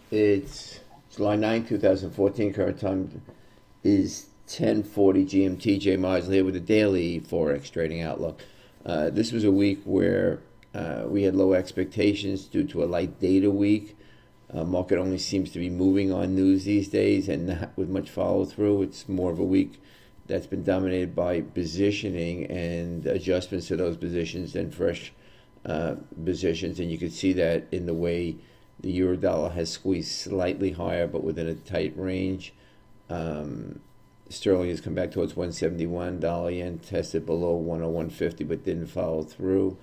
It's July 2014. Current time is 10:40 GMT. Jay Mizel here with the daily Forex trading outlook. This was a week where we had low expectations due to a light data week. Market only seems to be moving on news these days and not with much follow through. It's more of a week that's been dominated by positioning and adjustments to those positions than fresh positions. And you can see that in the way the euro dollar has squeezed slightly higher, but within a tight range. Sterling has come back towards 171. Dollar yen tested below 101.50, but didn't follow through.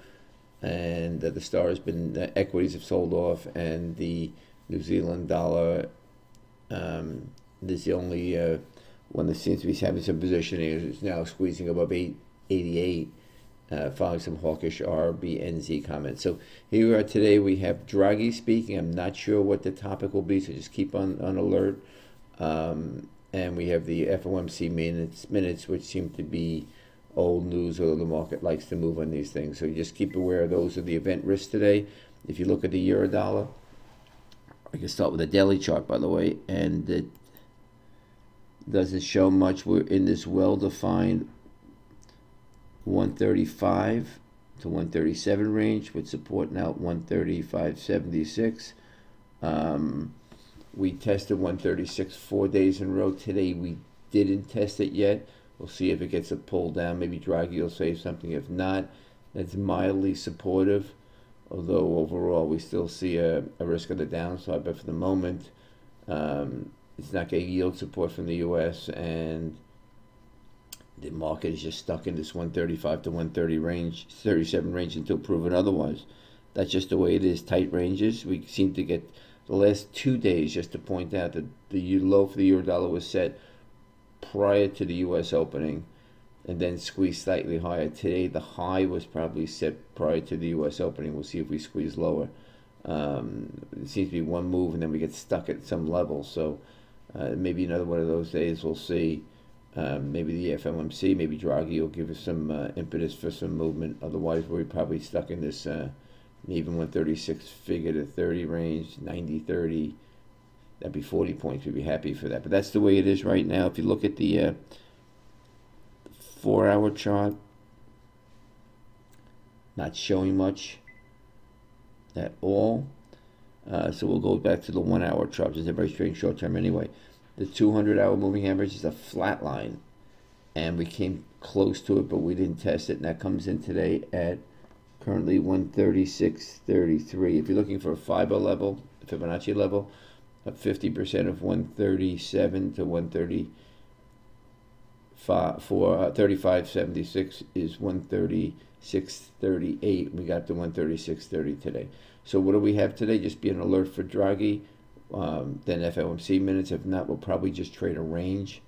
And the star has been equities have sold off, and the New Zealand dollar is the only one that seems to be having some positioning. It's now squeezing above 888. Following some hawkish RBNZ comments. So here we are today. We have Draghi speaking. I'm not sure what the topic will be, so just keep on alert. And we have the FOMC minutes, which seem to be old news, although the market likes to move on these things. So you just keep aware of those are the event risks today. If you look at the euro dollar, I can start with a daily chart, by the way, and it doesn't show much. We're in this well-defined 135 to 137 range with support now at 135.76. We tested 136 4 days in a row. Today we didn't test it yet. We'll see if it gets a pull down. Maybe Draghi will say something. If not, it's mildly supportive, although overall we still see a risk of the downside. But for the moment, it's not getting yield support from the U.S. and the market is just stuck in this 135 to 130 range, 37 range until proven otherwise. That's just the way it is. Tight ranges. We seem to get the last 2 days, just to point out that the low for the euro dollar was set prior to the U.S. opening and then squeezed slightly higher. Today, the high was probably set prior to the U.S. opening. We'll see if we squeeze lower. It seems to be one move and then we get stuck at some level. So maybe another one of those days we'll see. Maybe the FOMC, maybe Draghi will give us some impetus for some movement. Otherwise, we're probably stuck in this even 136 figure to 30 range, 90-30. That'd be 40 points. We'd be happy for that. But that's the way it is right now. If you look at the 4-hour chart, not showing much at all. So we'll go back to the 1-hour chart, which is a very strange short term anyway. The 200-hour moving average is a flat line, and we came close to it, but we didn't test it, and that comes in today at currently 136.33. If you're looking for a FIBO level, Fibonacci level, 50% of 137 to 35.76 is 136.38. We got to 136.30 today. So what do we have today? Just be an alert for Draghi. Then FOMC minutes. If not, we'll probably just trade a range.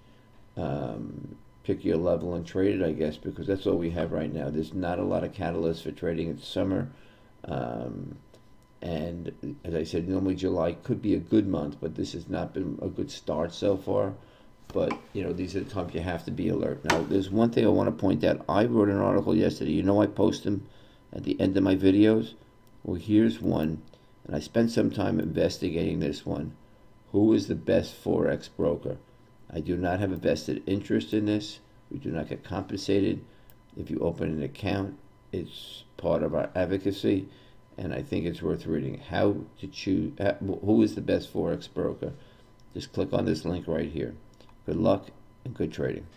Pick your level and trade it, I guess, because that's all we have right now. There's not a lot of catalysts for trading. It's summer. And as I said, normally July could be a good month, but this has not been a good start so far. But, you know, these are the times you have to be alert. Now, there's one thing I want to point out. I wrote an article yesterday. You know I post them at the end of my videos. Well, here's one. And I spent some time investigating this one. Who is the best Forex broker? I do not have a vested interest in this. We do not get compensated. If you open an account, it's part of our advocacy, and I think it's worth reading. How to choose, who is the best Forex broker? Just click on this link right here. Good luck and good trading.